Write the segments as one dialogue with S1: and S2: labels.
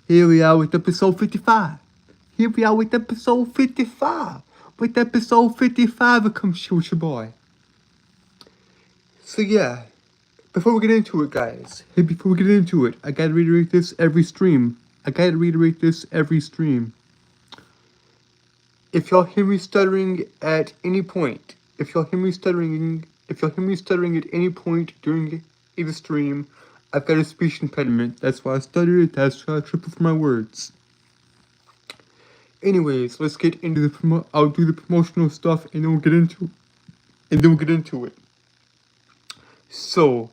S1: Here we are with episode 55. Here we are with episode 55. With episode 55, it comes with your boy. So yeah, before we get into it, guys, I gotta reiterate this every stream. If y'all hear me stuttering at any point, if y'all hear me stuttering at any point during the stream, I've got a speech impediment. That's why I stutter. That's why I trip over my words. Anyways, let's get into the I'll do the promotional stuff, and then we'll get into it. So,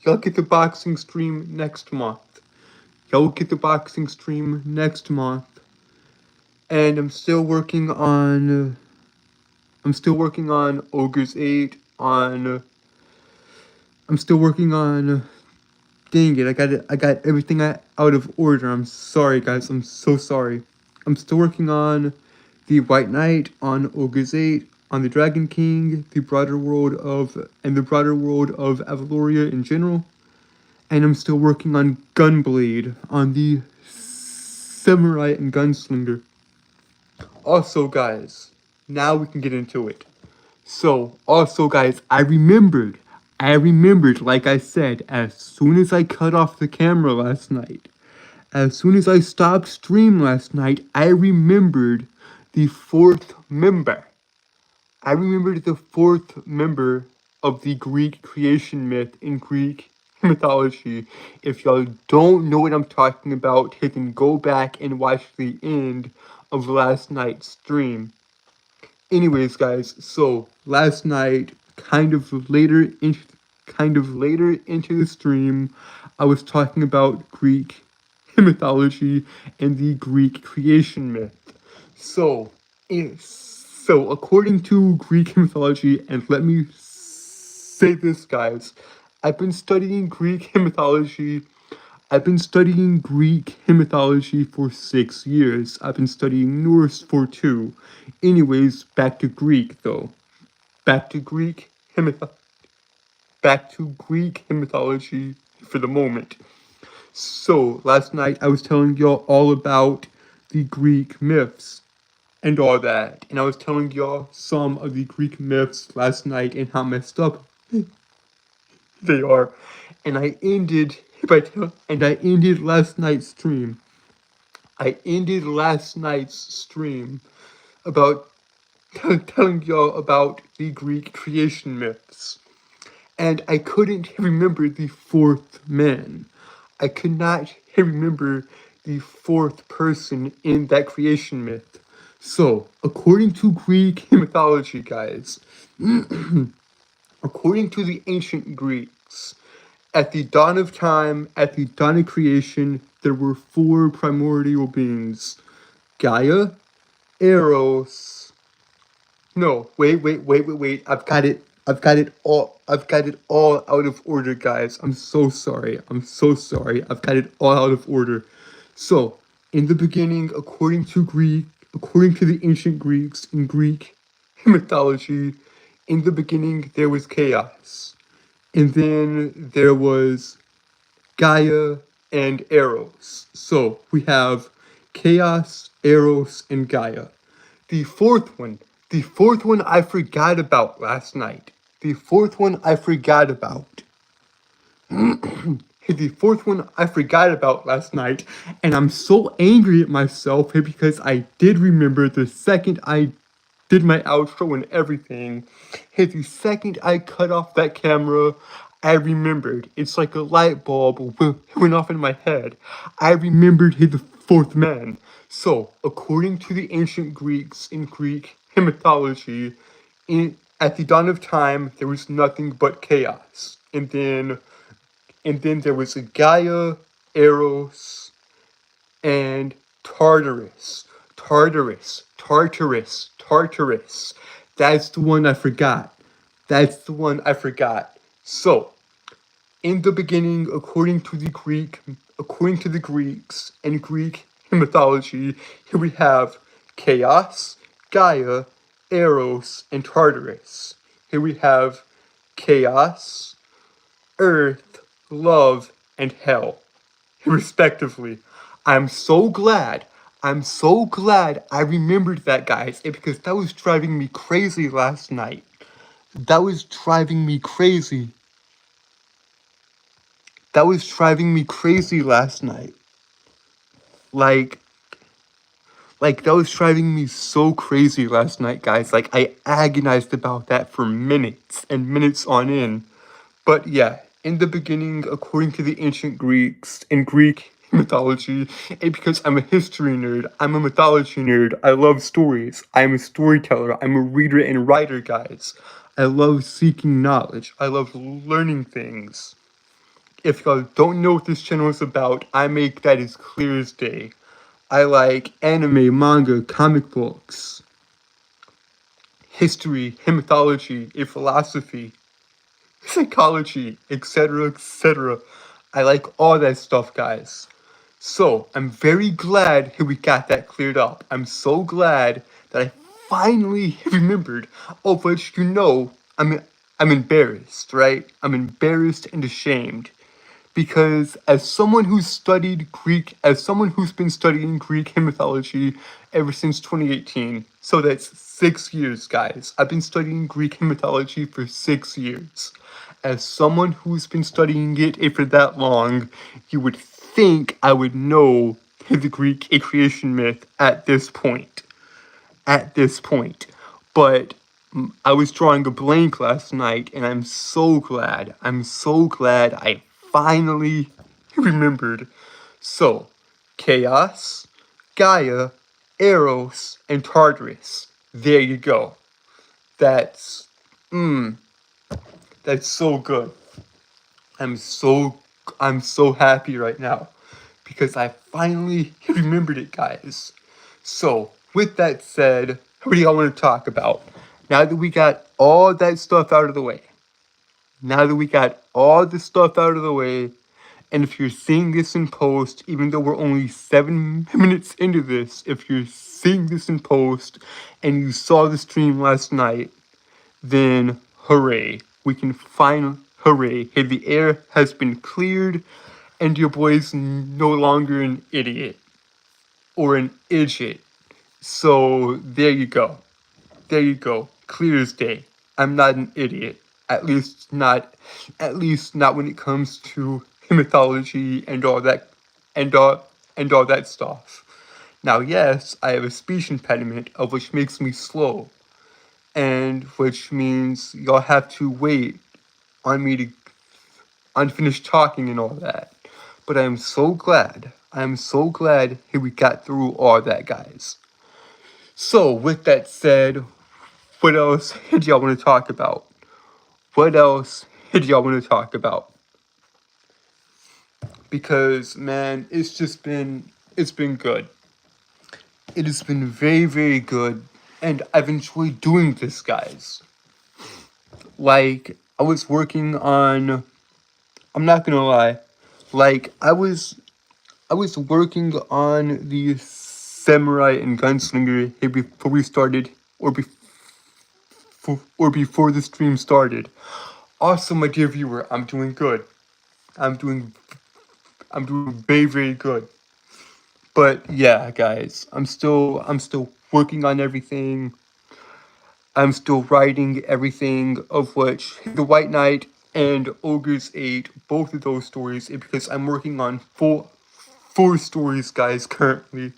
S1: y'all get the boxing stream next month. And I'm still working on Ogre's 8 on I'm still working on dang it, I got everything out of order. I'm sorry guys, I'm so sorry. I'm still working on the White Knight, on Ogre's 8, on the Dragon King, the broader world of Avaloria in general. And I'm still working on Gunblade, on the Samurai and Gunslinger. Also, guys, now we can get into it. So, also, guys, I remembered, like I said, as soon as I cut off the camera last night, as soon as I stopped stream last night, I remembered the fourth member. of the Greek creation myth in Greek mythology. If y'all don't know what I'm talking about, then go back and watch the end of last night's stream. Anyways, guys, so last night, kind of later into the stream, I was talking about Greek mythology and the Greek creation myth. So according to Greek mythology, and let me say this, guys, I've been studying Greek mythology for 6 years. I've been studying Norse for 2. Anyways, back to Greek though. Back to Greek mythology for the moment. So, last night I was telling y'all all about the Greek myths and all that. And I was telling y'all some of the Greek myths last night and how messed up they are. And I ended last night's stream. About telling y'all about the Greek creation myths. And I couldn't remember the fourth man. I could not remember the fourth person in that creation myth. So, according to Greek mythology, guys, according to the ancient Greeks, at the dawn of time, at the dawn of creation, there were 4 primordial beings. Gaia, Eros. No, wait. I've got it all out of order, guys. I'm so sorry. I've got it all out of order. So, in the beginning, according to the ancient Greeks in Greek mythology, in the beginning there was chaos. And then there was Gaia and Eros. So, we have chaos, Eros, and Gaia. The fourth one I forgot about last night. The fourth one I forgot about last night, and I'm so angry at myself because I did remember the second I did my outro and everything. The second I cut off that camera, I remembered. It's like a light bulb went off in my head. I remembered the fourth man. So, according to the ancient Greeks in Greek mythology, at the dawn of time, there was nothing but chaos. And then there was a Gaia, Eros, and Tartarus. That's the one I forgot. So, in the beginning, according to the Greeks and Greek mythology, here we have chaos, Gaia, Eros, and Tartarus. Here we have chaos, earth, love, and hell. respectively. I'm so glad. I'm so glad I remembered that, guys, because that was driving me crazy last night. That was driving me crazy. That was driving me crazy last night. Like, that was driving me so crazy last night, guys. Like, I agonized about that for minutes and minutes on end. But yeah, in the beginning, according to the ancient Greeks, in Greek mythology, and because I'm a history nerd, I'm a mythology nerd, I love stories, I'm a storyteller, I'm a reader and writer, guys. I love seeking knowledge, I love learning things. If y'all don't know what this channel is about, I make that as clear as day. I like anime, manga, comic books, history, mythology, and philosophy, psychology, etc., etc. I like all that stuff, guys. So, I'm very glad we got that cleared up. I'm so glad that I finally remembered, of which, I'm embarrassed, right? I'm embarrassed and ashamed. Because as someone who's been studying Greek mythology ever since 2018, so that's 6 years, guys. I've been studying Greek mythology for 6 years. As someone who's been studying it for that long, you would think I would know the Greek creation myth at this point. At this point. But I was drawing a blank last night, and I'm so glad I finally remembered. So, Chaos, Gaia, Eros, and Tartarus. There you go. That's, that's so good. I'm so, I'm so happy right now because I finally remembered it, guys. So, with that said, what do y'all want to talk about? Now that we got all that stuff out of the way, now that we got all the stuff out of the way, and if you're seeing this in post, even though we're only 7 minutes into this, if you're seeing this in post and you saw the stream last night, then hooray. We can finally, hooray. Hey, the air has been cleared and your boy's no longer an idiot or an idiot. So there you go. There you go. Clear as day. I'm not an idiot. At least not when it comes to mythology and all that and all that stuff. Now yes, I have a speech impediment of which makes me slow. And which means y'all have to wait on me to unfinish talking and all that. But I'm so glad. I'm so glad we got through all that, guys. So, with that said, what else did y'all want to talk about? What else did y'all want to talk about? Because, man, it's been good. It has been very, very good. And I've enjoyed doing this, guys. Like, I was working on, I'm not gonna lie, like, I was working on the Samurai and Gunslinger before we started, or before the stream started. Also, my dear viewer, I'm doing good. I'm doing, I'm doing very, very good. But yeah, guys, I'm still working on everything. I'm still writing everything, of which The White Knight and Ogre's 8, both of those stories, because I'm working on four stories, guys, currently.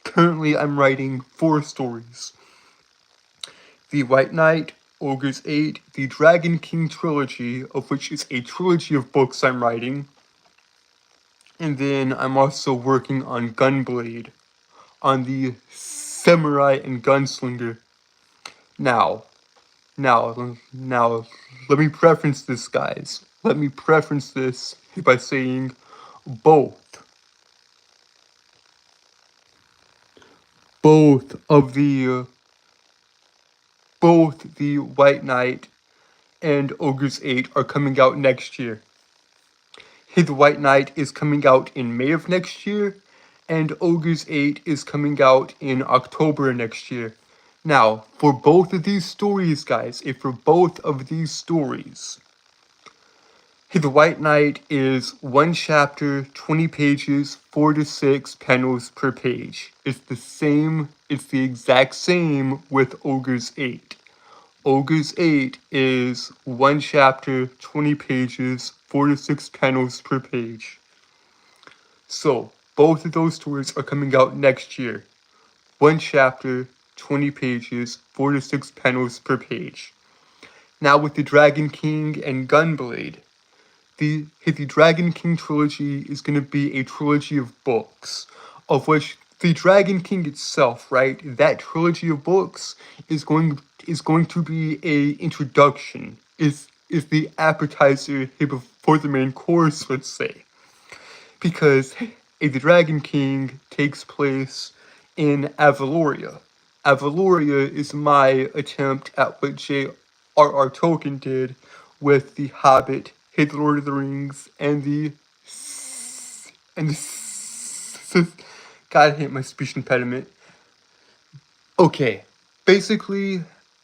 S1: Currently, I'm writing 4 stories. The White Knight, Ogre's 8, the Dragon King trilogy, of which is a trilogy of books I'm writing. And then I'm also working on Gunblade, on the Samurai and Gunslinger. Now, let me preference this, guys. Let me preference this by saying both. Both of the both the White Knight and Ogre's 8 are coming out next year. The White Knight is coming out in May of next year, and Ogre's 8 is coming out in October next year. Now, for both of these stories, guys, for both of these stories, The White Knight is one chapter, 20 pages, 4 to 6 panels per page. It's the exact same with Ogre's 8. Ogre's 8 is one chapter, 20 pages, 4 to 6 panels per page. So, both of those stories are coming out next year. One chapter, 20 pages, 4 to 6 panels per page. Now with the Dragon King and Gunblade, the Dragon King trilogy is going to be a trilogy of books, of which the Dragon King itself, right? That trilogy of books is going to be a introduction. Is the appetizer before the main course, let's say, because the Dragon King takes place in Avaloria. Avaloria is my attempt at what J.R.R. Tolkien did with The Hobbit, The Lord of the Rings, and the God, I hate my speech impediment. Okay, basically,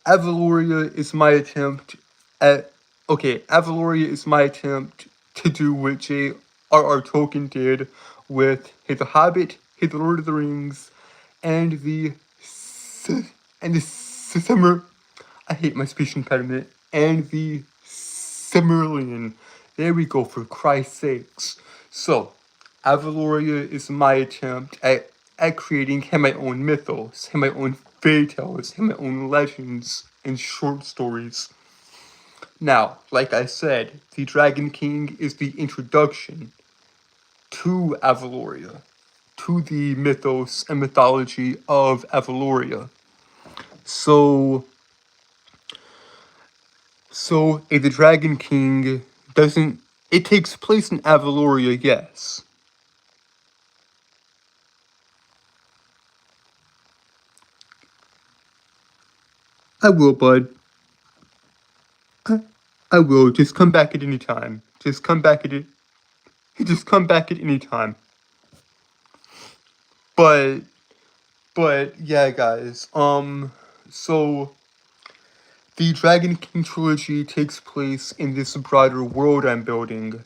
S1: Avaloria is my attempt to do what J.R.R. Tolkien did with The Hobbit, The Lord of the Rings, and the Summer. I hate my speech impediment. And the Silmarillion. There we go, for Christ's sakes. So, Avaloria is my attempt at creating my own mythos, my own fairy tales, my own legends and short stories. Now, like I said, the Dragon King is the introduction to Avaloria, to the mythos and mythology of Avaloria. So the Dragon King doesn't. It takes place in Avaloria, yes. I will, bud. I will. Just come back at any time. Just come back at it. Just come back at any time. But yeah, guys. So the Dragon King trilogy takes place in this broader world I'm building.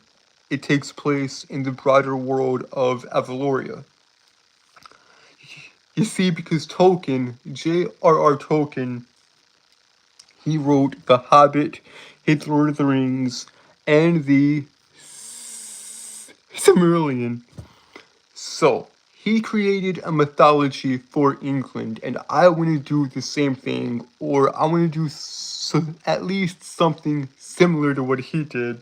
S1: It takes place in the broader world of Avaloria. You see, because Tolkien, J.R.R. Tolkien, he wrote The Hobbit, The Lord of the Rings, and the Silmarillion. So, he created a mythology for England, and I want to do the same thing, or I want to do at least something similar to what he did.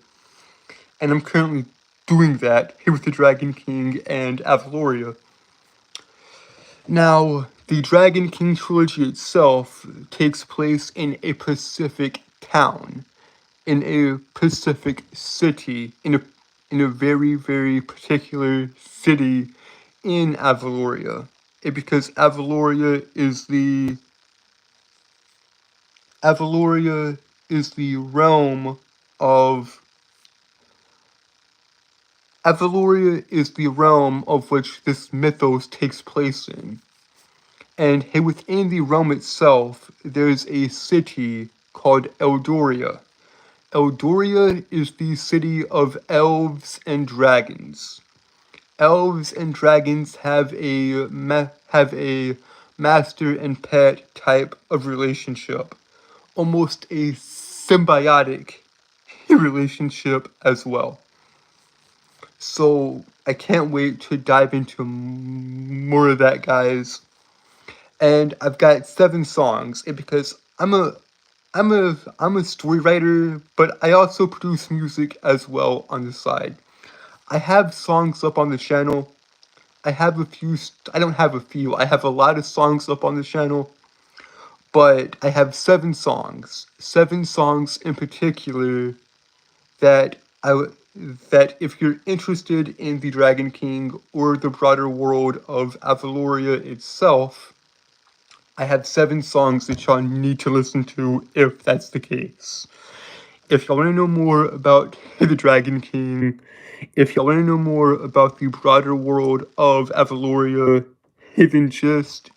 S1: And I'm currently doing that here with the Dragon King and Avaloria. Now, the Dragon King trilogy itself takes place in a Pacific town, in a Pacific city, in a very, very particular city in Avaloria. Because Avaloria is the realm of which this mythos takes place in. And within the realm itself, there's a city called Eldoria. Eldoria is the city of elves and dragons. Elves and dragons have a master and pet type of relationship, almost a symbiotic relationship as well. So I can't wait to dive into more of that, guys. And I've got 7 songs, because I'm a story writer, but I also produce music as well on the side. I have songs up on the channel. I have a few. I don't have a few. I have a lot of songs up on the channel, but I have 7 songs. 7 songs in particular that if you're interested in the Dragon King or the broader world of Avaloria itself, I have 7 songs that y'all need to listen to if that's the case. If y'all want to know more about the Dragon King, if y'all want to know more about the broader world of Avaloria, then just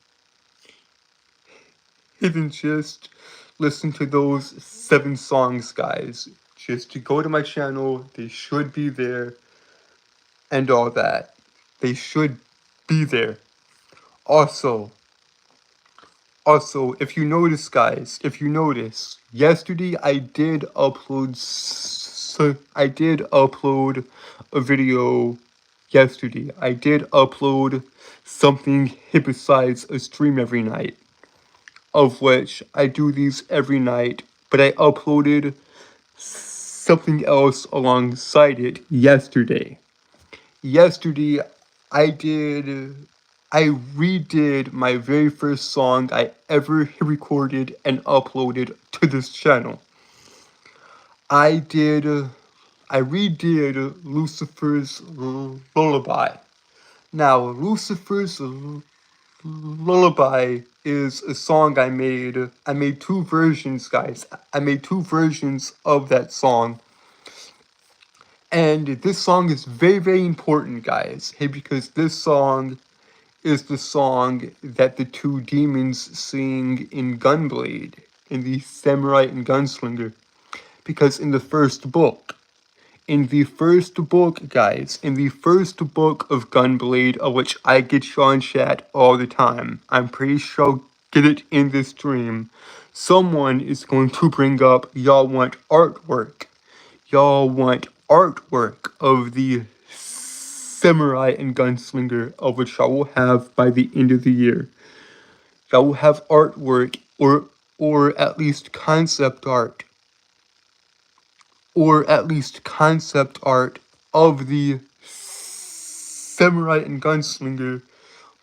S1: listen to those 7 songs, guys. just to go to my channel. They should be there and all that. They should be there. Also, if you notice, guys, yesterday I did upload a video yesterday. I did upload something besides a stream every night, of which I do these every night, but I uploaded something else alongside it yesterday. Yesterday, I redid my very first song I ever recorded and uploaded to this channel. I redid Lucifer's Lullaby. Now, Lucifer's Lullaby is a song I made. I made two versions, guys. I made two versions of that song. And this song is very, very important, guys. Hey, because this song is the song that the two demons sing in Gunblade, in the Samurai and Gunslinger. Because in the first book, guys, in the first book of Gunblade, of which I get you on chat all the time, I'm pretty sure I'll get it in this stream, someone is going to bring up, y'all want artwork. Y'all want artwork of the Samurai and Gunslinger, of which I will have by the end of the year. I will have artwork, or at least concept art, of the Samurai and Gunslinger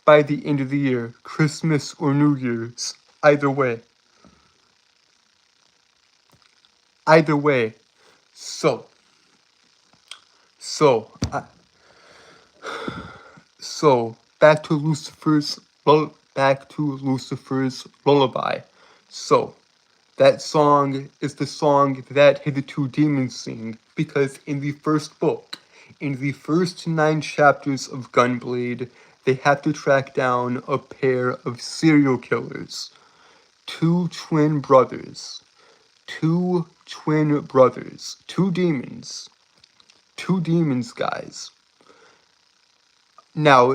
S1: by the end of the year, Christmas or New Year's, either way. So back to Lucifer's Lullaby. So that song is the song that the two demons sing, because in the first book, in the first 9 chapters of Gunblade, they have to track down a pair of serial killers. Two demons, guys. Now,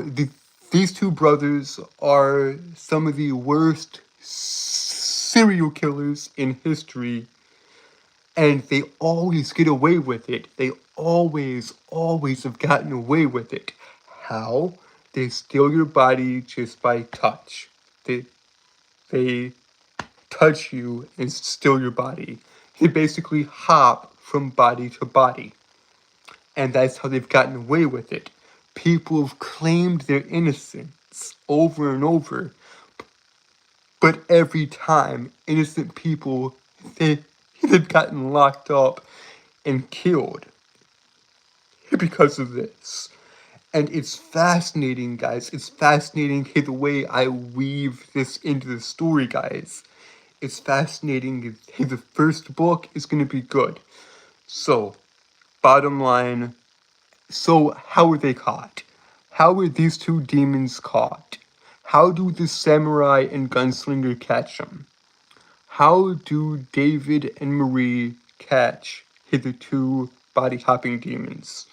S1: these two brothers are some of the worst serial killers in history, and they always get away with it. They always have gotten away with it. How? They steal your body just by touch. They touch you and steal your body. They basically hop from body to body. And that's how they've gotten away with it. People have claimed their innocence over and over. But every time, innocent people, they've gotten locked up and killed because of this. And it's fascinating, guys. It's fascinating the way I weave this into the story, guys. It's fascinating. The first book is going to be good. So, bottom line, so how are they caught? How are these two demons caught? How do the Samurai and Gunslinger catch them? How do David and Marie catch the two body-hopping demons?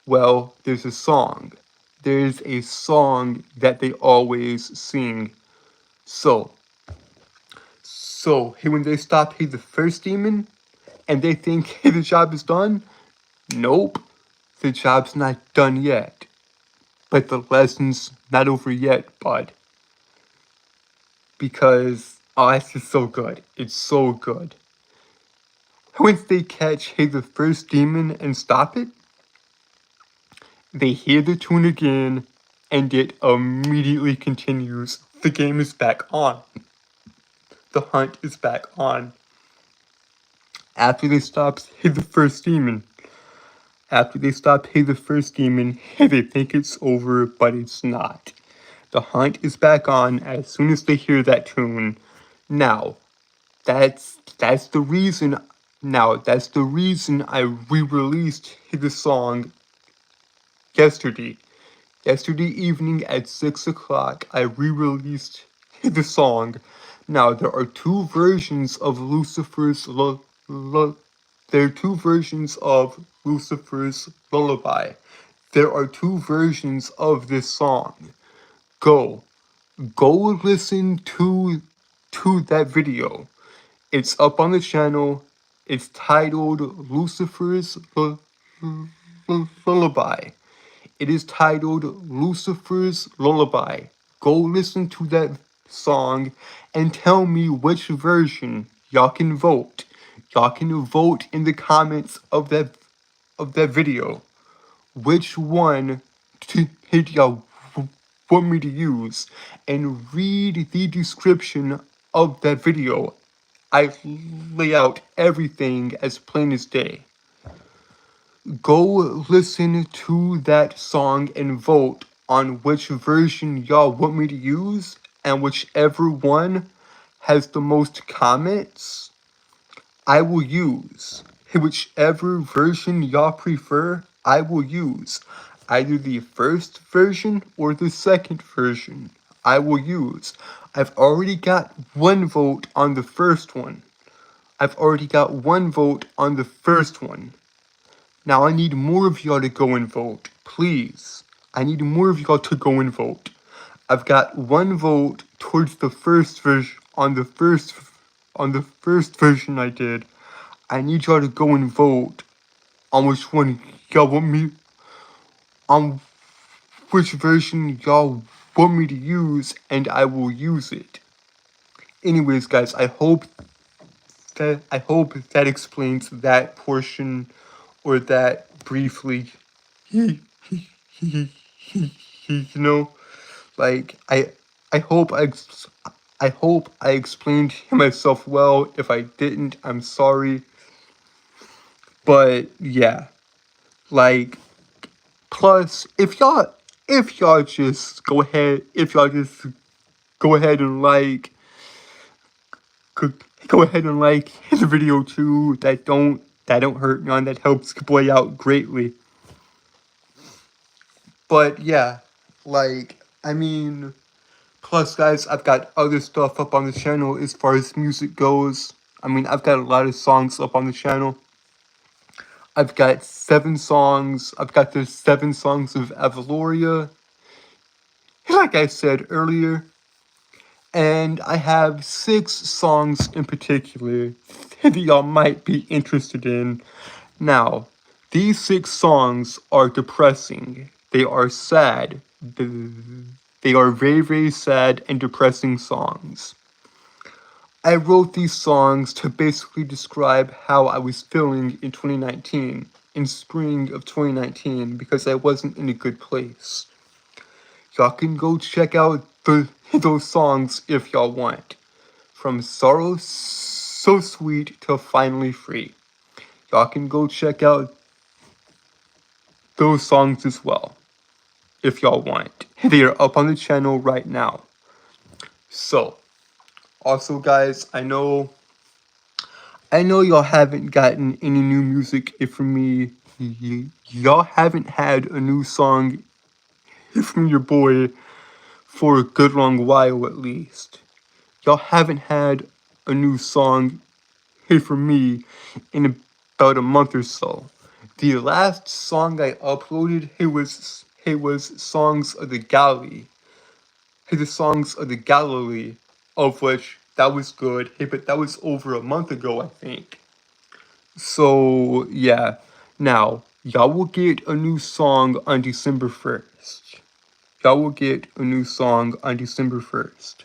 S1: Well, there's a song. There's a song that they always sing. So when they stop the first demon, and they think the job is done, nope, the job's not done yet. But the lesson's not over yet, bud. Because, oh, it's just so good. It's so good. Once they catch the first demon and stop it, they hear the tune again, and it immediately continues. The game is back on. The hunt is back on. After they stop the first demon, they think it's over, but it's not. The hunt is back on as soon as they hear that tune. Now, that's the reason. That's the reason I re-released the song yesterday. Yesterday evening at 6 o'clock, I re-released the song. Now, there are two versions of Lucifer's Lullaby. There are two versions of Lucifer's Lullaby. There are two versions of this song. Go. Go listen to that video. It's up on the channel. It's titled Lucifer's Lullaby. It is titled Lucifer's Lullaby. Go listen to that song and tell me which version y'all can vote. Y'all can vote in the comments of that video. Which one did y'all want me to use? And read the description of that video. I lay out everything as plain as day. Go listen to that song and vote on which version y'all want me to use, and whichever one has the most comments, I will use. Whichever version y'all prefer, I will use. Either the first version or the second version, I will use. I've already got one vote on the first one. Now I need more of y'all to go and vote, please. I need more of y'all to go and vote. I've got one vote towards the first version on the first version I did. I need y'all to go and vote on which one y'all want me on which version y'all want me to use, and I will use it. Anyways, guys, I hope that explains that portion, or that briefly. You know, like I hope I explained myself well. If I didn't, I'm sorry. But yeah, like, plus if y'all just go ahead and like go ahead and like the video too, that don't hurt none, that helps Boy out greatly. But yeah, like, I mean, plus guys, I've got other stuff up on the channel as far as music goes. I mean, I've got a lot of songs up on the channel. I've got 7 songs. I've got the 7 songs of Avaloria, like I said earlier. And I have 6 songs in particular that y'all might be interested in. Now, these 6 songs are depressing. They are sad. They are very, very sad and depressing songs. I wrote these songs to basically describe how I was feeling in 2019, in spring of 2019, because I wasn't in a good place. Y'all can go check out those songs if y'all want. From Sorrow So Sweet to Finally Free. Y'all can go check out those songs as well, if y'all want. They are up on the channel right now. So, also guys, I know y'all haven't gotten any new music from me. Y'all haven't had a new song from your boy for a good long while at least. Y'all haven't had a new song from me in about a month or so. The last song I uploaded, it was Songs of the Galilee. The Songs of the Galilee, of which that was good. Hey, but that was over a month ago, I think. So yeah. Now, y'all will get a new song on December 1st. Y'all will get a new song on December 1st.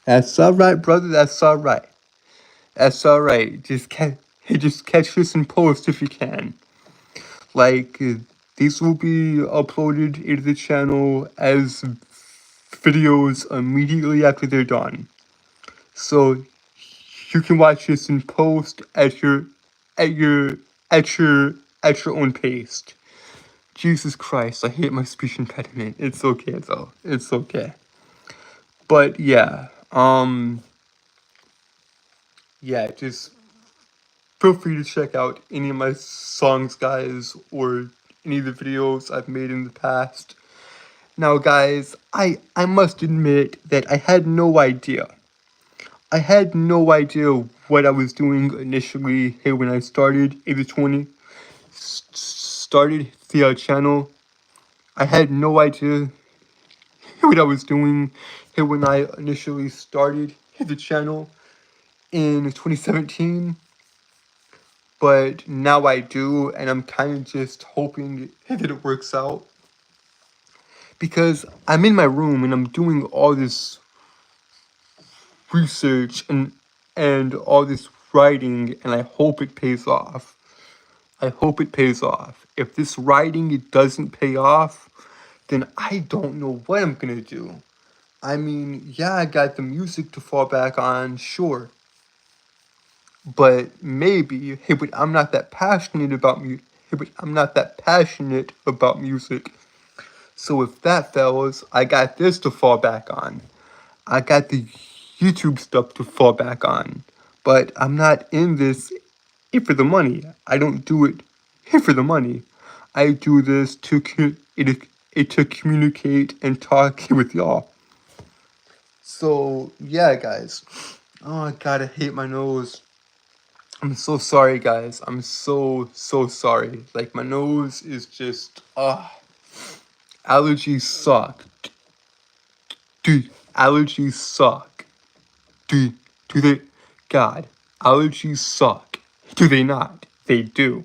S1: That's alright, brother. That's alright. That's alright. Just catch this in post if you can. Like, these will be uploaded into the channel as videos immediately after they're done. So you can watch this in post at your own pace. Jesus Christ, I hate my speech impediment. It's okay though. It's okay. But yeah, just feel free to check out any of my songs, guys, or any of the videos I've made in the past. Now, guys, I must admit that I had no idea. I had no idea what I was doing initially here when I started Ep20, started the channel. I had no idea what I was doing here when I initially started the channel in 2017. But now I do, and I'm kind of just hoping that it works out. Because I'm in my room and I'm doing all this research and all this writing, and I hope it pays off. I hope it pays off. If this writing it doesn't pay off, then I don't know what I'm gonna do. I mean, yeah, I got the music to fall back on, sure. But maybe, hey, but I'm not that passionate about music. Hey, but I'm not that passionate about music. So if that fails, I got this to fall back on. I got the YouTube stuff to fall back on. But I'm not in this for the money. I don't do it for the money. I do this to to communicate and talk with y'all. So yeah, guys. Oh God, I hate my nose. I'm so sorry, guys. I'm so sorry. Like my nose is just allergies suck. Dude, allergies suck. Do they? God, allergies suck. Do they not? They do.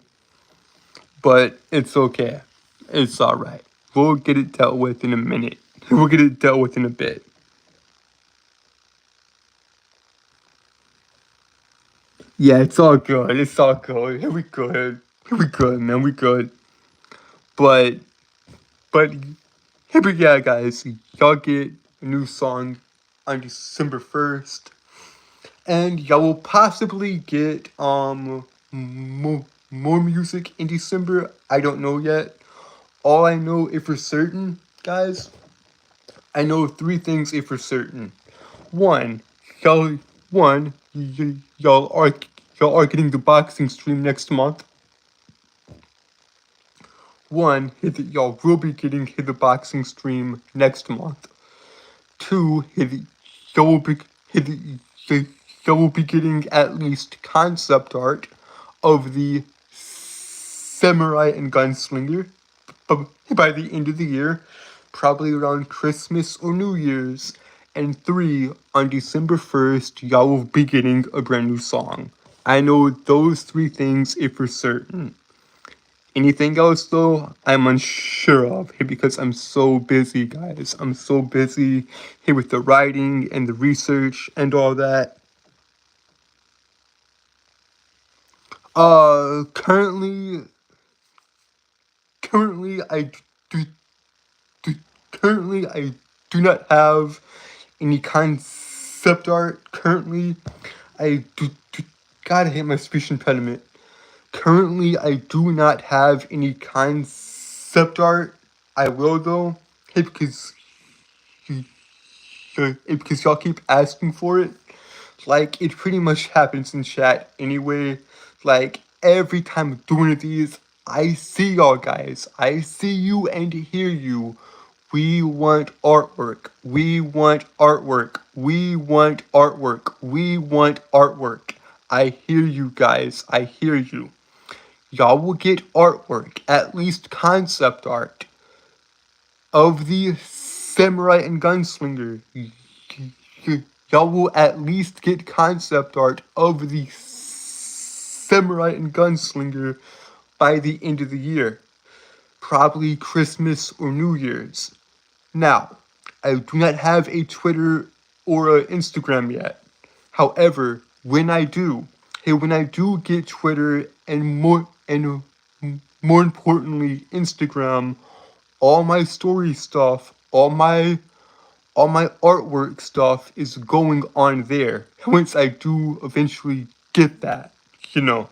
S1: But it's okay. It's alright. We'll get it dealt with in a minute. We'll get it dealt with in a bit. Yeah, it's all good. It's all good. We good. We good, man. We good. But, but, but yeah, guys. Y'all get a new song on December 1st. And y'all will possibly get, more music in December. I don't know yet. All I know if for certain, guys, I know three things if for certain. One, y'all, y'all are getting the boxing stream next month. One, y'all will be getting the boxing stream next month. Two, y'all will be y'all will be getting at least concept art of the samurai and gunslinger by the end of the year, probably around Christmas or New Year's. And three, on December 1st, y'all will be getting a brand new song. I know those three things if for certain. Anything else, though, I'm unsure of because I'm so busy, guys. I'm so busy here with the writing and the research and all that. Currently, I do, currently I do not have any concept art. Currently, I do God, I hate my speech impediment. Currently, I do not have any concept art. I will though, because y'all keep asking for it. Like it pretty much happens in chat anyway. Like every time I'm doing these, I see y'all guys. I see you and hear you. We want artwork. We want artwork. We want artwork. We want artwork. I hear you guys. I hear you. Y'all will get artwork, at least concept art, of the samurai and gunslinger. Y'all will at least get concept art of the samurai and gunslinger by the end of the year. Probably Christmas or New Year's. Now, I do not have a Twitter or an Instagram yet. However, when I do get Twitter and more importantly Instagram, all my story stuff, all my artwork stuff is going on there. Once I do eventually get that, you know.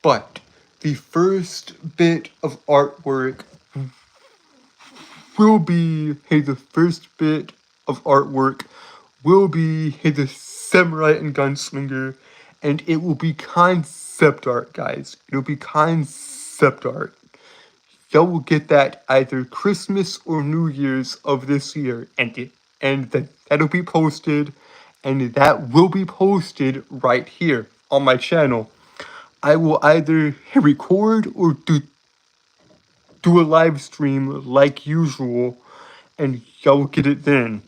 S1: But the first bit of artwork will be the the samurai and gunslinger, and it will be concept art, guys. It'll be concept art. y'all will get that either Christmas or New Year's of this year, that'll be posted, and that will be posted right here on my channel. I will either record or do a live stream like usual, and y'all will get it then.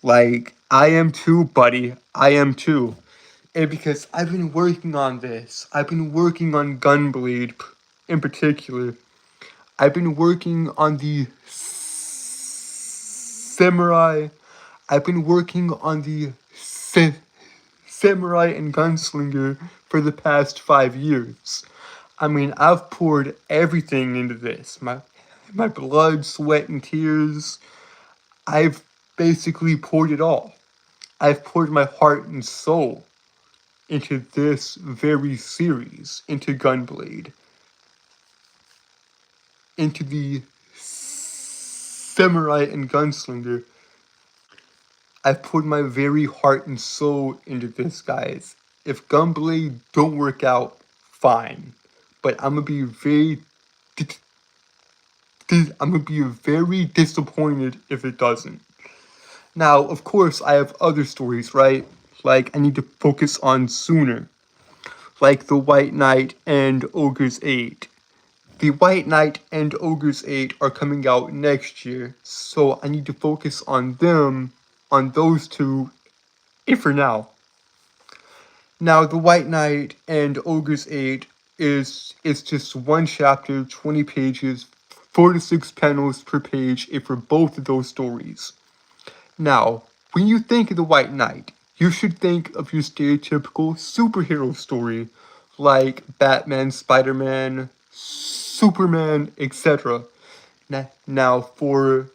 S1: Like, I am too, buddy. I am too. And because I've been working on this. I've been working on Gunblade in particular. I've been working on the samurai. I've been working on the samurai and gunslinger for the past 5 years. I mean, I've poured everything into this. My blood, sweat, and tears. I've basically poured it all. I've poured my heart and soul into this very series, into Gunblade, into the samurai and gunslinger. I've put my very heart and soul into this, guys. If Gunblade don't work out, fine. But I'm gonna be very disappointed if it doesn't. Now, of course, I have other stories, right? Like, I need to focus on sooner. Like the White Knight and Ogre's 8. The White Knight and Ogre's 8 are coming out next year, so I need to focus on them, on those two, for now. Now, the White Knight and Ogre's 8 is just one chapter, 20 pages, 4 to 6 panels per page for both of those stories. Now, when you think of the White Knight, you should think of your stereotypical superhero story, like Batman, Spider-Man, Superman, etc. Now for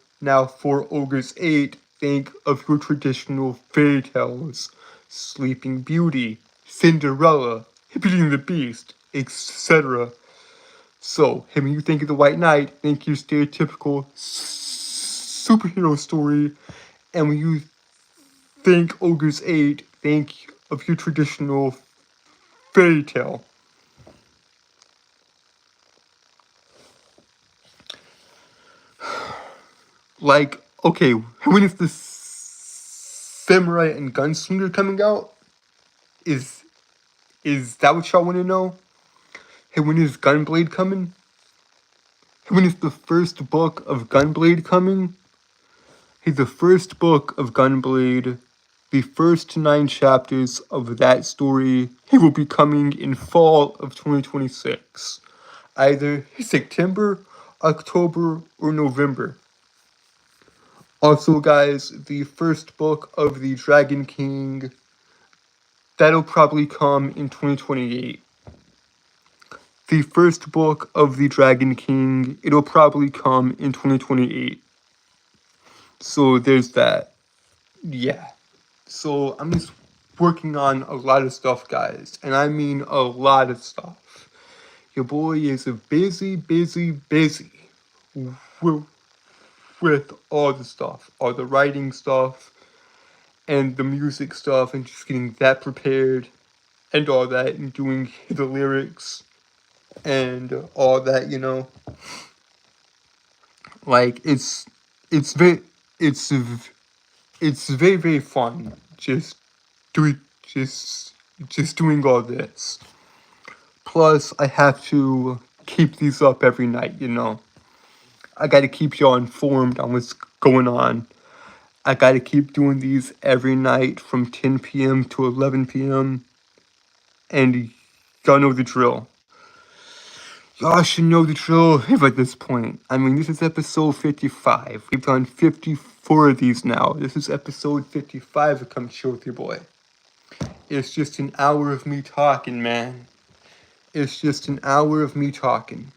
S1: Ogre's 8, think of your traditional fairy tales, Sleeping Beauty, Cinderella, Beauty and the Beast, etc. So, when you think of the White Knight, think your stereotypical superhero story, and when you think Ogre's 8, think of your traditional fairy tale. Like, okay, when is the Samurai and Gunslinger coming out? Is that what y'all want to know? Hey, when is Gunblade coming? Hey, when is the first book of Gunblade coming? Hey, the first book of Gunblade, the first 9 chapters of that story, it will be coming in fall of 2026. Either September, October, or November. Also, guys, the first book of the Dragon King, that'll probably come in 2028. The first book of the Dragon King, it'll probably come in 2028. So there's that. Yeah. So I'm just working on a lot of stuff, guys. And I mean a lot of stuff. Your boy is busy with all the stuff. All the writing stuff and the music stuff and just getting that prepared and all that and doing the lyrics and all that, you know. Like it's very very fun just doing all this. Plus I have to keep these up every night, you know. I gotta keep y'all informed on what's going on. I gotta keep doing these every night from 10 p.m. to 11 p.m. And y'all know the drill. Y'all should know the drill at this point. I mean, this is episode 55. We've done 54 of these now. This is episode 55 of Come Chill with Your Boy. It's just an hour of me talking, man. It's just an hour of me talking.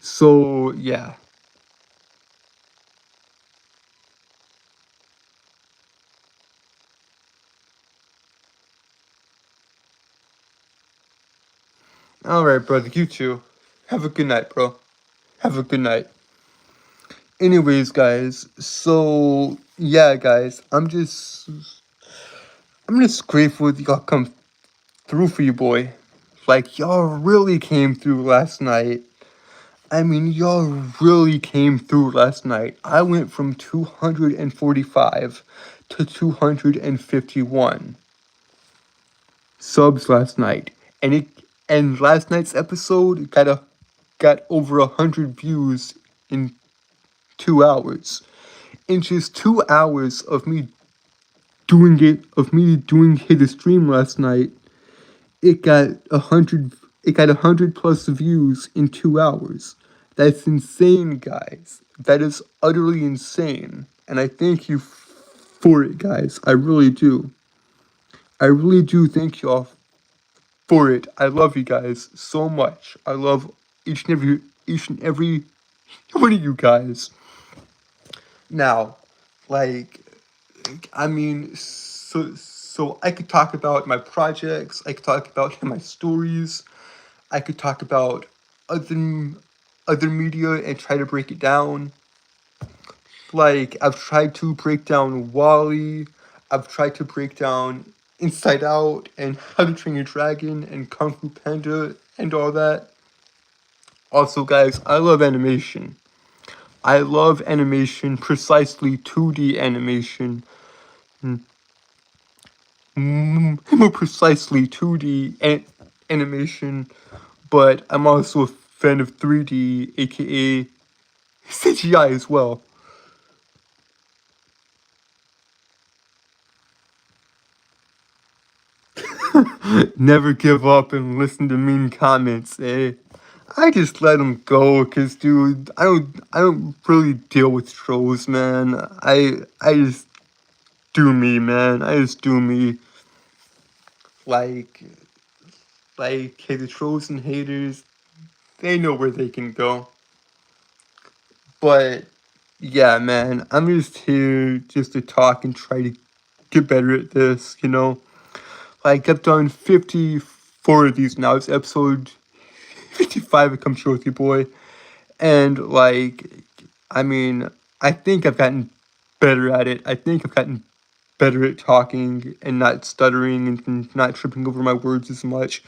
S1: So, yeah. Alright, brother, you too. Have a good night, bro. Have a good night. Anyways, guys, so, yeah, guys, I'm just grateful that y'all come through for you, boy. Like, y'all really came through last night. I mean, y'all really came through last night. I went from 245 to 251 subs last night. And last night's episode got over 100 views in 2 hours. In just 2 hours of me doing hit a stream last night, it got 100 plus views in 2 hours. That's insane, guys. That is utterly insane. And I thank you for it, guys. I really do. I really do thank y'all for it. I love you guys so much. I love each and every one of you guys. Now, like, I mean, so I could talk about my projects. I could talk about my stories. I could talk about other other media and try to break it down. Like, I've tried to break down Wally. I've tried to break down Inside Out and How to Train Your Dragon and Kung Fu Panda and all that. Also, guys, I love animation. I love animation, precisely 2D animation. More precisely 2D animation, but I'm also a fan of 3D, aka CGI as well. Never give up and listen to mean comments, eh? I just let them go, cause dude, I don't really deal with trolls, man. I just do me, man. I just do me. Like, hey, the trolls and haters, they know where they can go. But yeah, man, I'm just here just to talk and try to get better at this, you know? Like, I've done 54 of these now. It's episode 55 of Come Chill With Your Boy. And, like, I mean, I think I've gotten better at it. I think I've gotten better at talking and not stuttering and not tripping over my words as much.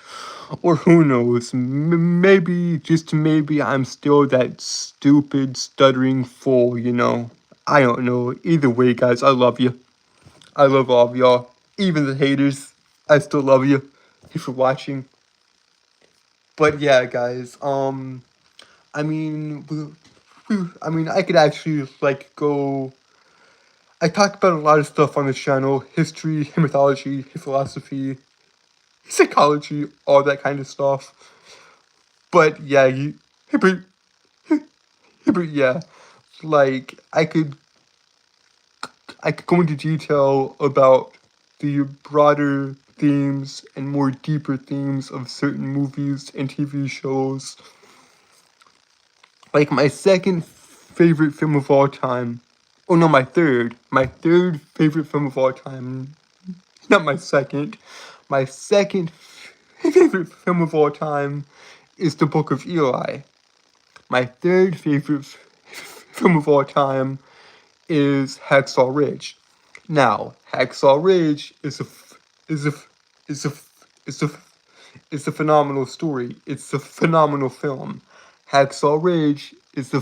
S1: Or who knows, maybe, just maybe, I'm still that stupid, stuttering fool, you know? I don't know. Either way, guys, I love you. I love all of y'all. Even the haters, I still love you. Thank you for watching. But yeah, guys, I mean, I could actually, like, go... I talk about a lot of stuff on this channel. History, mythology, philosophy, psychology, all that kind of stuff. But yeah, but, but yeah, like, I could go into detail about the broader themes and more deeper themes of certain movies and TV shows. Like, my second favorite film of all time. Oh no, my third. My third favorite film of all time. Not my second. My second favorite film of all time is The Book of Eli. My third favorite film of all time is Hacksaw Ridge. Now, Hacksaw Ridge is a phenomenal story. It's a phenomenal film. Hacksaw Ridge is a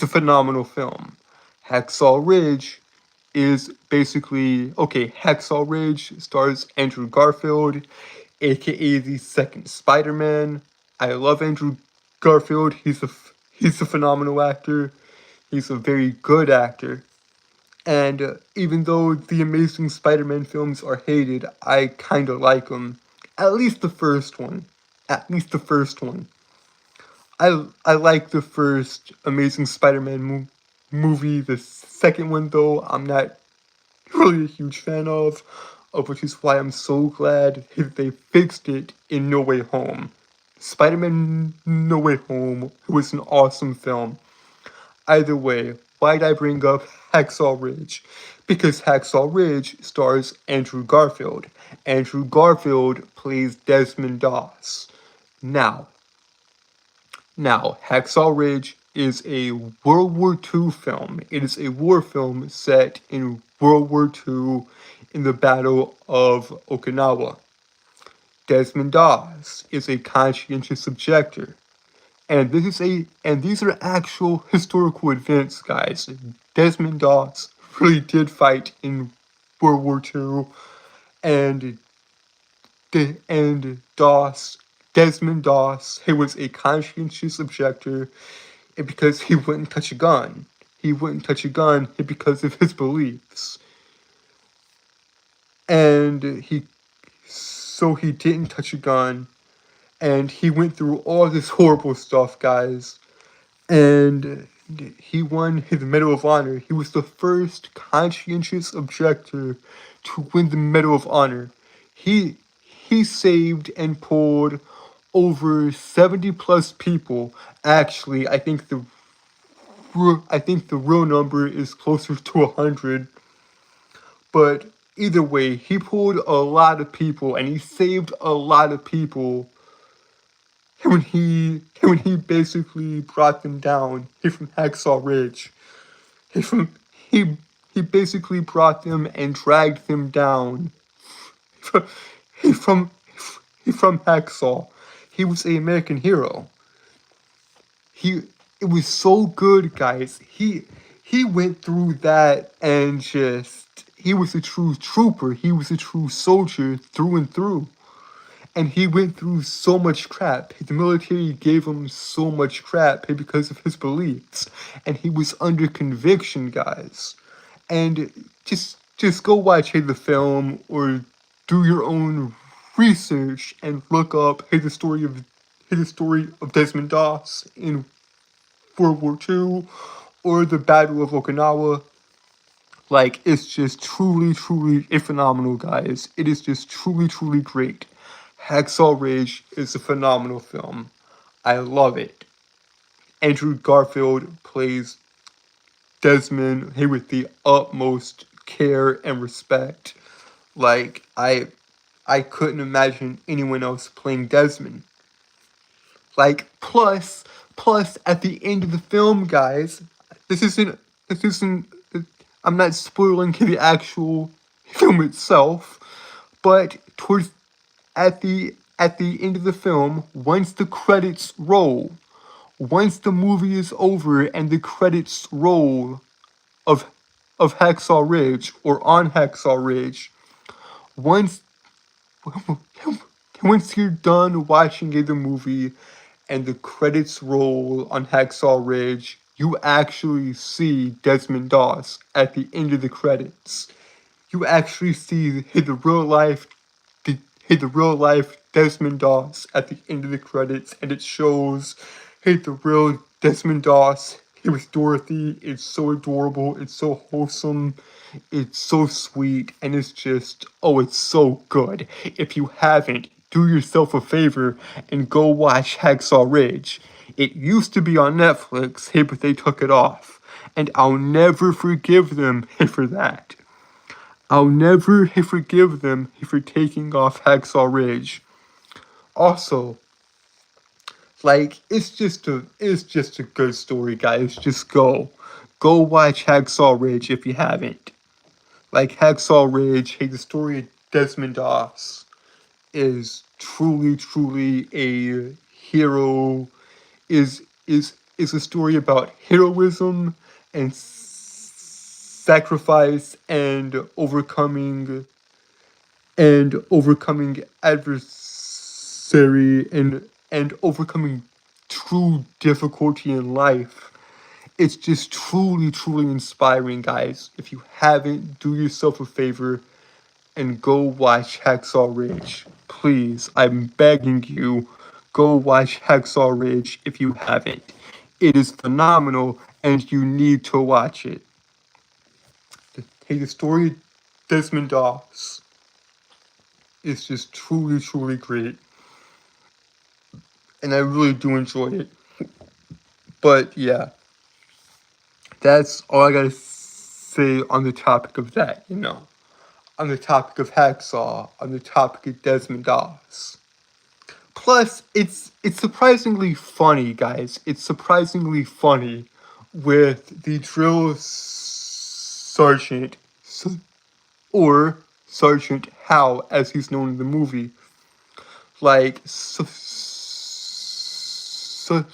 S1: phenomenal film. Hacksaw Ridge is basically, okay, Hacksaw Ridge stars Andrew Garfield, aka the second Spider-Man. I love Andrew Garfield. He's a phenomenal actor. He's a very good actor. And even though the Amazing Spider-Man films are hated, I kind of like them. At least the first one. At least the first one. I like the first Amazing Spider-Man movie. The second one, though, I'm not really a huge fan of, which is why I'm so glad they fixed it in No Way Home. Spider-Man No Way Home was an awesome film. Either way, why'd I bring up Hacksaw Ridge? Because Hacksaw Ridge stars Andrew Garfield. Andrew Garfield plays Desmond Doss. Now, Hacksaw Ridge is a World War II film. It is a war film set in World War II in the Battle of Okinawa. Desmond Doss is a conscientious objector. And these are actual historical events, guys. Desmond Doss really did fight in World War II, and and Desmond Doss, he was a conscientious objector because he wouldn't touch a gun. He wouldn't touch a gun because of his beliefs. And he didn't touch a gun, and he went through all this horrible stuff, guys. And he won his Medal of Honor. He was the first conscientious objector to win the Medal of Honor. He he saved and pulled over 70 plus people. Actually, I think the real number is closer to 100. But either way, he pulled a lot of people and he saved a lot of people when he basically brought them down. He from Hacksaw Ridge. He from he he basically brought them and dragged them down. He from he from Hacksaw. He was an American hero. He It was so good, guys. He went through that and just he was a true trooper. He was a true soldier through and through. And he went through so much crap. The military gave him so much crap because of his beliefs. And he was under conviction, guys. And just go watch the film or do your own research and look up the story of Desmond Doss in World War II or the Battle of Okinawa. Like, it's just truly, truly a phenomenal, guys. It is just truly, truly great. Hacksaw Ridge is a phenomenal film. I love it. Andrew Garfield plays Desmond with the utmost care and respect. Like, I couldn't imagine anyone else playing Desmond. Like, plus at the end of the film, guys, this isn't I'm not spoiling the actual film itself, but towards at the end of the film, once the credits roll, once the movie is over and the credits roll of Hacksaw Ridge or on Hacksaw Ridge, once once you're done watching the movie and the credits roll on Hacksaw Ridge, you actually see Desmond Doss at the end of the credits. You actually see the real life Desmond Doss at the end of the credits, and it shows the real Desmond Doss. He was Dorothy. It's so adorable. It's so wholesome. It's so sweet, and it's so good. If you haven't, do yourself a favor and go watch Hacksaw Ridge. It used to be on Netflix, but they took it off. And I'll never forgive them for that. I'll never forgive them for taking off Hacksaw Ridge. Also, like, it's just a good story, guys. Just go watch Hacksaw Ridge if you haven't. Like, Hacksaw Ridge, the story of Desmond Doss is truly, truly a hero. Is a story about heroism and sacrifice and overcoming adversary and overcoming true difficulty in life. It's just truly, truly inspiring, guys. If you haven't, do yourself a favor and go watch Hacksaw Ridge. Please, I'm begging you, go watch Hacksaw Ridge if you haven't. It is phenomenal and you need to watch it. The story of Desmond Doss is just truly, truly great. And I really do enjoy it. But yeah, that's all I gotta say on the topic of that, on the topic of Hacksaw, on the topic of Desmond Doss. Plus, it's surprisingly funny, guys. It's surprisingly funny with the drill sergeant, or Sergeant Howe, as he's known in the movie. like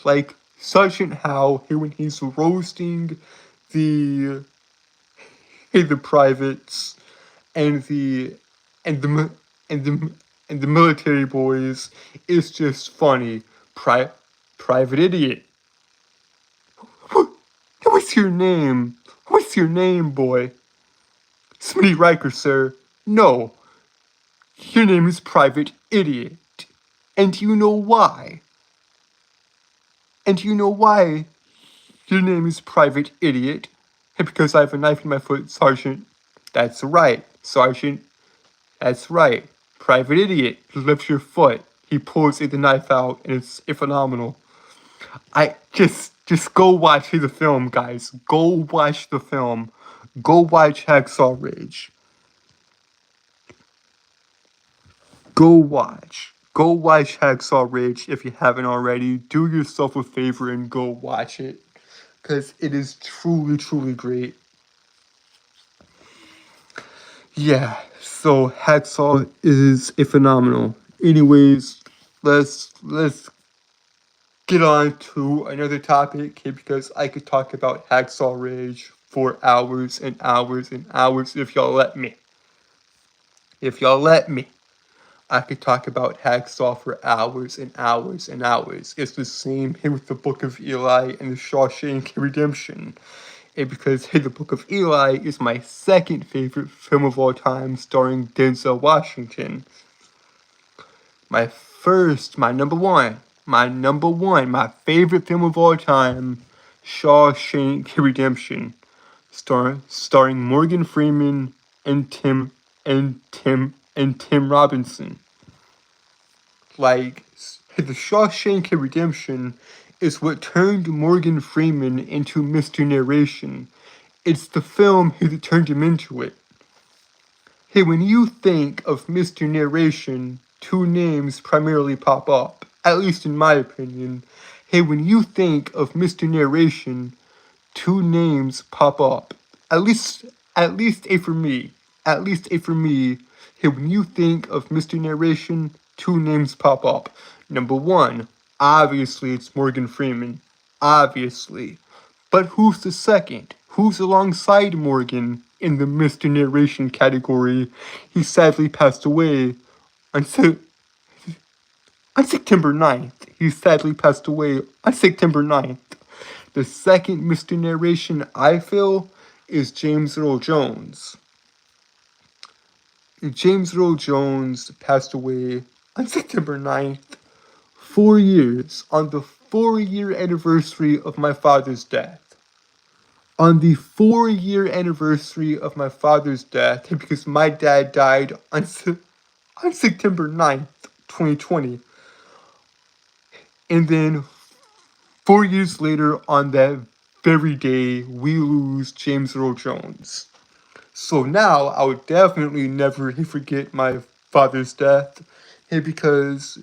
S1: like Sergeant Howe here when he's roasting the the privates and and the and the and the military boys is just funny. Private idiot. What's your name? What's your name, boy? Smitty Riker, sir. No, your name is Private Idiot. And you know why? And you know why your name is Private Idiot? Because I have a knife in my foot, Sergeant. That's right, Sergeant. That's right. Private Idiot lifts your foot. He pulls the knife out, and it's phenomenal. I just go watch the film, guys. Go watch the film. Go watch Hacksaw Ridge. Go watch Hacksaw Ridge if you haven't already. Do yourself a favor and go watch it. Because it is truly, truly great. Yeah, so Hacksaw is phenomenal. Anyways, let's get on to another topic here because I could talk about Hacksaw Ridge for hours and hours and hours if y'all let me. If y'all let me, I could talk about Hacksaw for hours and hours and hours. It's the same here with the Book of Eli and the Shawshank Redemption. And because the Book of Eli is my second favorite film of all time, starring Denzel Washington. My number one, my favorite film of all time, Shawshank Redemption, starring Morgan Freeman and Tim Robinson. Like, the Shawshank Redemption is what turned Morgan Freeman into Mr. Narration. It's the film that turned him into it. Hey, when you think of Mr. Narration, two names primarily pop up, at least in my opinion. Hey, when you think of Mr. Narration, two names pop up. At least a for me. At least a for me. Hey, when you think of Mr. Narration, two names pop up. Number one, obviously it's Morgan Freeman. Obviously. But who's the second? Who's alongside Morgan in the Mr. Narration category? He sadly passed away on September 9th. He sadly passed away on September 9th. The second Mr. Narration I feel is James Earl Jones. James Earl Jones passed away on September 9th, 4 years, on the 4-year anniversary of my father's death. On the 4-year anniversary of my father's death, because my dad died on September 9th, 2020. And then 4 years later, on that very day, we lose James Earl Jones. So now, I would definitely never forget my father's death, because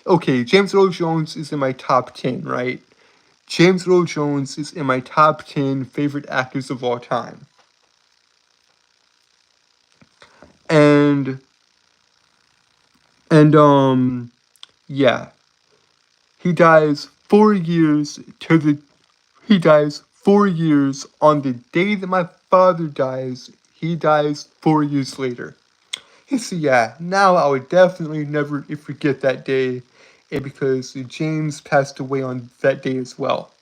S1: okay, James Earl Jones is in my top 10, right? James Earl Jones is in my top 10 favorite actors of all time. And yeah. He dies 4 years on the day that my father dies. He dies 4 years later. So yeah, now I would definitely never forget that day, because James passed away on that day as well.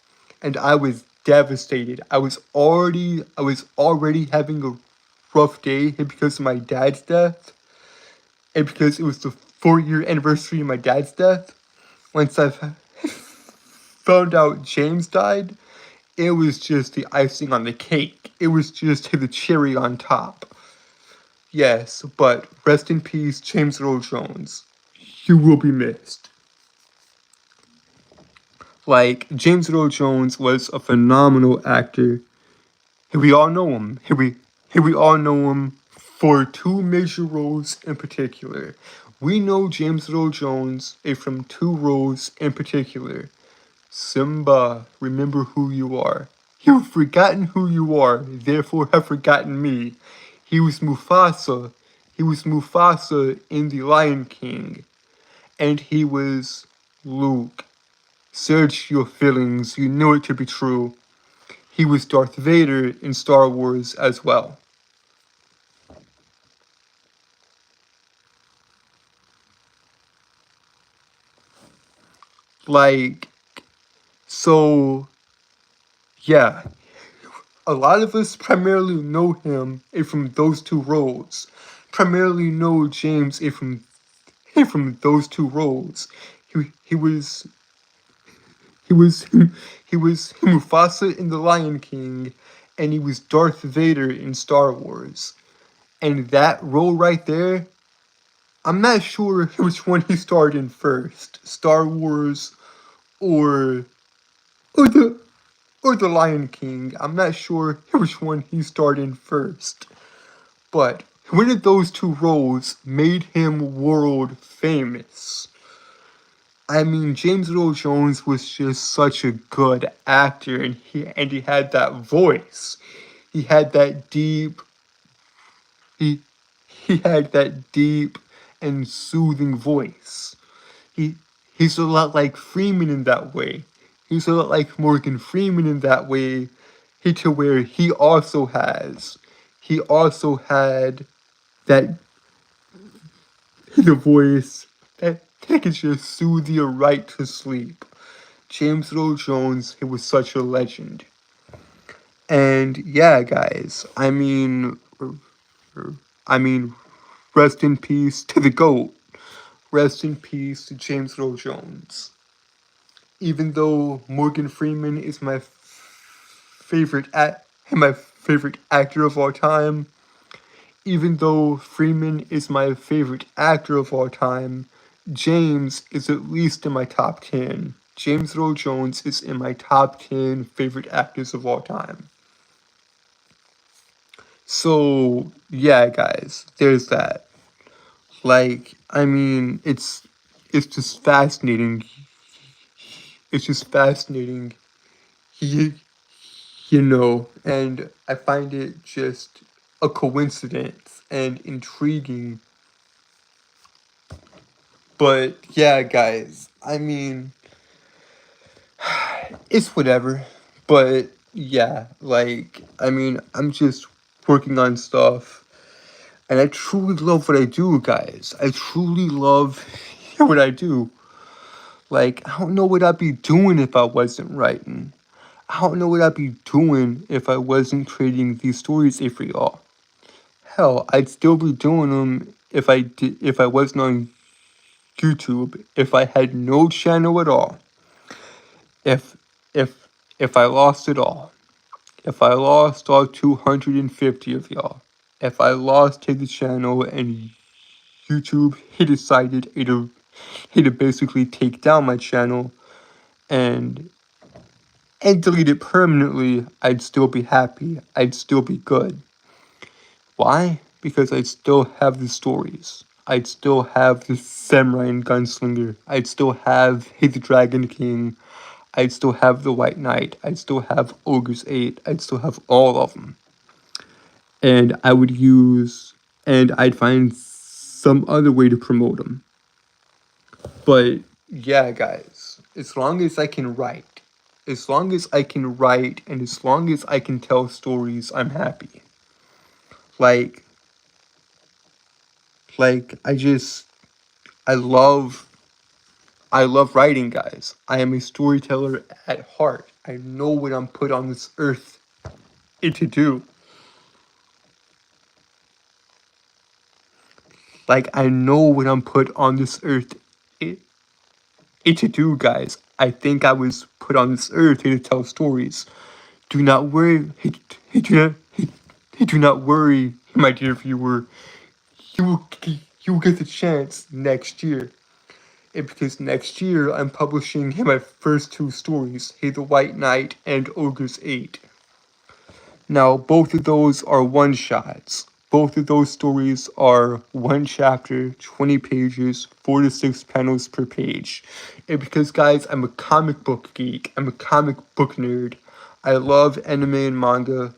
S1: And I was devastated. I was already having a rough day because of my dad's death. And because it was the 4-year anniversary of my dad's death. Once I found out James died, it was just the icing on the cake. It was just the cherry on top. Yes, but rest in peace, James Earl Jones. You will be missed. Like, James Earl Jones was a phenomenal actor. Here we all know him. Here we all know him for two major roles in particular. We know James Earl Jones from two roles in particular. Simba, remember who you are. You have forgotten who you are, therefore have forgotten me. He was Mufasa He was Mufasa in The Lion King. And he was Luke. Search your feelings, you know it to be true. He was Darth Vader in Star Wars as well. Like, so, yeah. A lot of us primarily know him from those two roles. Primarily know James from those two roles. He was he was he was Mufasa in The Lion King, and he was Darth Vader in Star Wars. And that role right there, I'm not sure which one he starred in first, Star Wars or or the or The Lion King. I'm not sure which one he starred in first. But one of those two roles made him world famous. I mean, James Earl Jones was just such a good actor, and he had that voice. He had that deep he he had that deep and soothing voice. He he's a lot like Freeman in that way. He's a lot like Morgan Freeman in that way. To where he also had that the voice that can just soothe you right to sleep. James Earl Jones, he was such a legend. And yeah, guys, I mean, rest in peace to the GOAT. Rest in peace to James Earl Jones. Even though Morgan Freeman is my favorite actor of all time, even though Freeman is my favorite actor of all time, James is at least in my top 10. James Earl Jones is in my top 10 favorite actors of all time. So, yeah, guys, there's that. Like, I mean, it's just fascinating. It's just fascinating. You, and I find it just a coincidence and intriguing. But yeah, guys, I mean, it's whatever. But yeah, like, I mean, I'm just working on stuff. And I truly love what I do, guys. I truly love what I do. Like, I don't know what I'd be doing if I wasn't writing. I don't know what I'd be doing if I wasn't creating these stories for y'all. Hell, I'd still be doing them if I wasn't on YouTube, if I had no channel at all. If if if I lost it all. If I lost all 250 of y'all. If I lost the channel and YouTube, he decided to basically take down my channel and delete it permanently, I'd still be happy. I'd still be good. Why? Because I'd still have the stories. I'd still have the Samurai and Gunslinger. I'd still have the Dragon King. I'd still have the White Knight. I'd still have Ogre's 8. I'd still have all of them. And I'd find some other way to promote them. But yeah, guys, as long as I can write, and as long as I can tell stories, I'm happy. Like, I love writing, guys. I am a storyteller at heart. I know what I'm put on this earth to do. Like, I know what I'm put on this earth to do, guys. I think I was put on this earth to tell stories. Do not worry. Do not worry, my dear viewer. You will get the chance next year. Because next year I'm publishing my first two stories, Hey the White Knight and Ogre's 8. Now, both of those are one-shots. Both of those stories are one chapter, 20 pages, 4 to 6 panels per page. And because, guys, I'm a comic book geek, I'm a comic book nerd. I love anime and manga,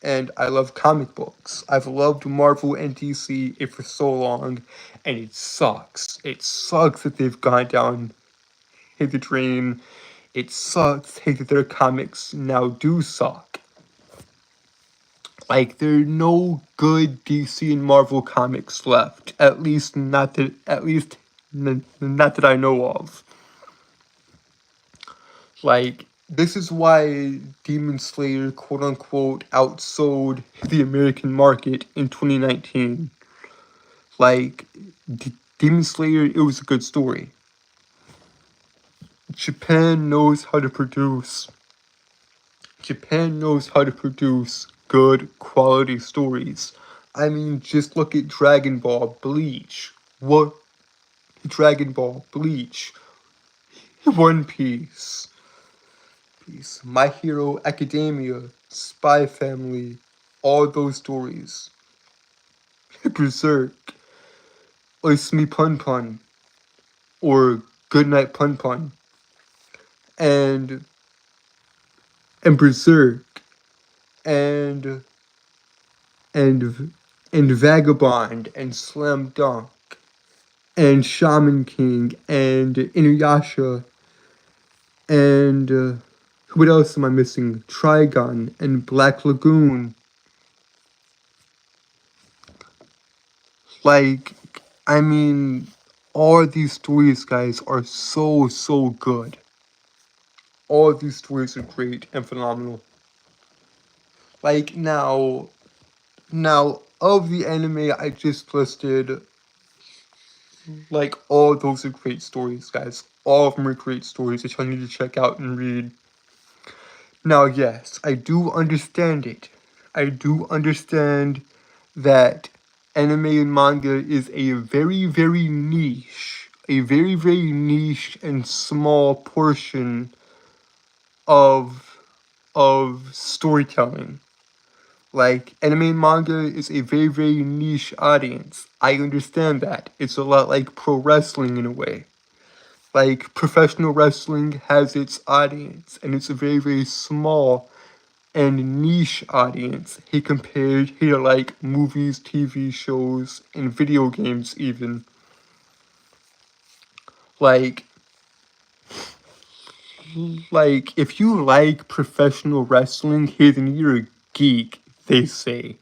S1: and I love comic books. I've loved Marvel and DC for so long, and it sucks. It sucks that they've gone down the drain. It sucks that their comics now do suck. Like, there are no good DC and Marvel comics left. Not that I know of. Like, this is why Demon Slayer, quote unquote, outsold the American market in 2019. Like, Demon Slayer, it was a good story. Japan knows how to produce. Japan knows how to produce good quality stories. I mean, just look at Dragon Ball, Bleach. What? Dragon Ball, Bleach, One Piece, My Hero Academia, Spy Family, all those stories. Berserk, Oisumi Pun Pun, or Goodnight Pun Pun, and Berserk, and and Vagabond, and Slam Dunk, and Shaman King, and Inuyasha, and what else am I missing? Trigun, and Black Lagoon. Like, I mean, all of these stories, guys, are so good. All of these stories are great and phenomenal. Like, now, of the anime I just listed, like, all those are great stories, guys. All of them are great stories that y'all need to check out and read. Now, yes, I do understand it. I do understand that anime and manga is a very niche, and small portion of storytelling. Like, anime and manga is a very niche audience. I understand that. It's a lot like pro wrestling in a way. Like, professional wrestling has its audience, and it's a very small and niche audience. He compared to like movies, TV shows, and video games even. Like, if you like professional wrestling, hey, then you're a geek, they say.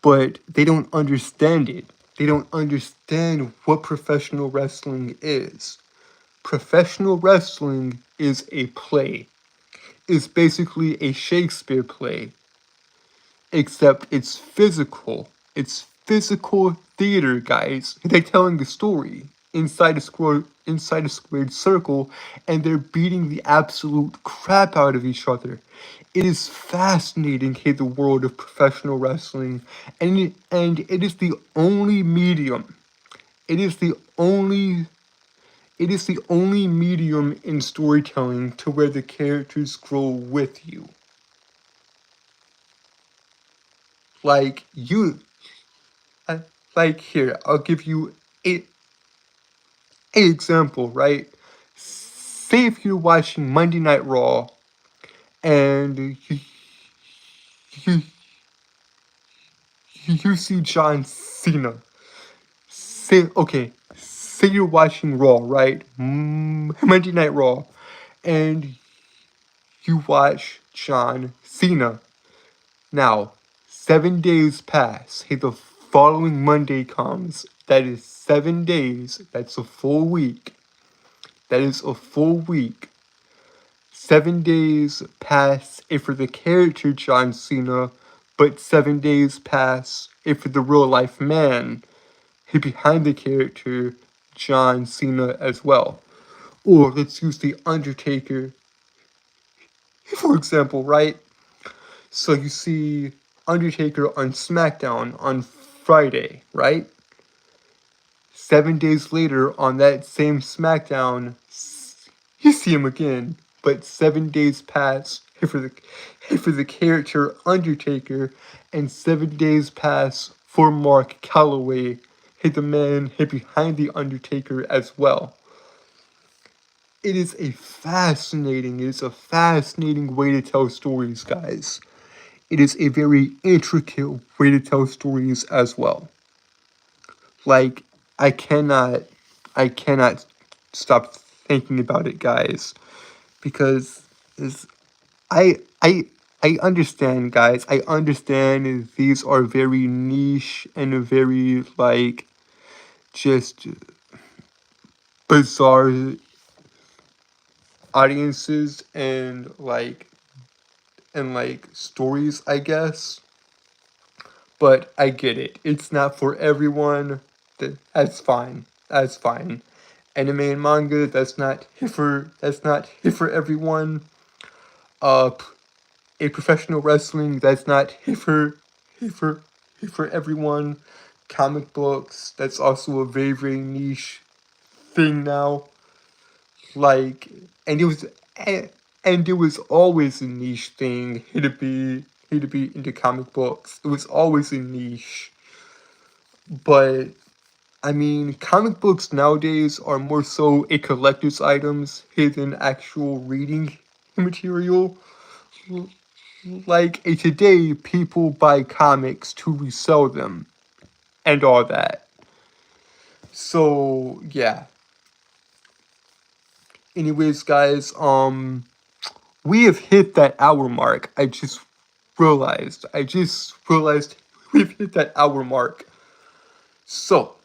S1: But they don't understand it. They don't understand what professional wrestling is. Professional wrestling is a play. It's basically a Shakespeare play. Except it's physical. It's physical theater, guys. They're telling a story inside a squared circle, and they're beating the absolute crap out of each other. It is fascinating, hey, the world of professional wrestling, and it is the only medium. It is the only. It is the only medium in storytelling to where the characters grow with you. Like you, like here, I'll give you an example, right? Say if you're watching Monday Night Raw and you, you see John Cena. Say you're watching Raw, right? Monday Night Raw, and you watch John Cena. Now, 7 days pass. Hey, the following Monday comes. That is 7 days. That's a full week. That is a full week. 7 days pass for the character John Cena, but 7 days pass for the real life man behind the character John Cena as well. Or let's use The Undertaker, for example, right? So you see Undertaker on SmackDown on Friday, right? 7 days later on that same SmackDown, you see him again, but 7 days pass for the character Undertaker, and 7 days pass for Mark Calloway, the man behind the Undertaker as well. It is a fascinating way to tell stories, guys. it is a very intricate way to tell stories as well. Like, I cannot, I cannot stop thinking about it, guys, because is I I I understand, guys. I understand these are very niche and very like just bizarre audiences and stories, I guess. But I get it. It's not for everyone. That's fine. That's fine. Anime and manga, that's not hit for everyone. P- a professional wrestling, that's not hit for hit for everyone. Comic books, that's also a very very niche thing now. Like, and it was and it was always a niche thing. Here to be into comic books. It was always a niche. But I mean, comic books nowadays are more so a collector's items than actual reading material. Like today, people buy comics to resell them and all that. So yeah. Anyways, guys, we have hit that hour mark. I just realized we've hit that hour mark. So,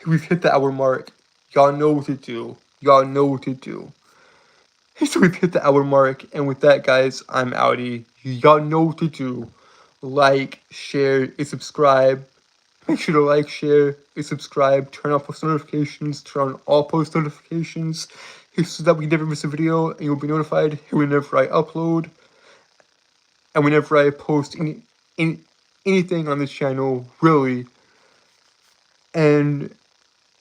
S1: we've hit the hour mark. Y'all know what to do. Y'all know what to do. So we've hit the hour mark, and with that, guys, I'm outie. Y'all know what to do. Like, share, and subscribe. Make sure to like, share, and subscribe. Turn on post notifications. Turn on all post notifications, so that we never miss a video, and you'll be notified whenever I upload and whenever I post anything on this channel, really. And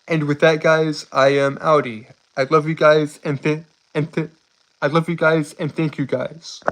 S1: with that, guys, I am outie. I love you guys and I love you guys and thank you guys.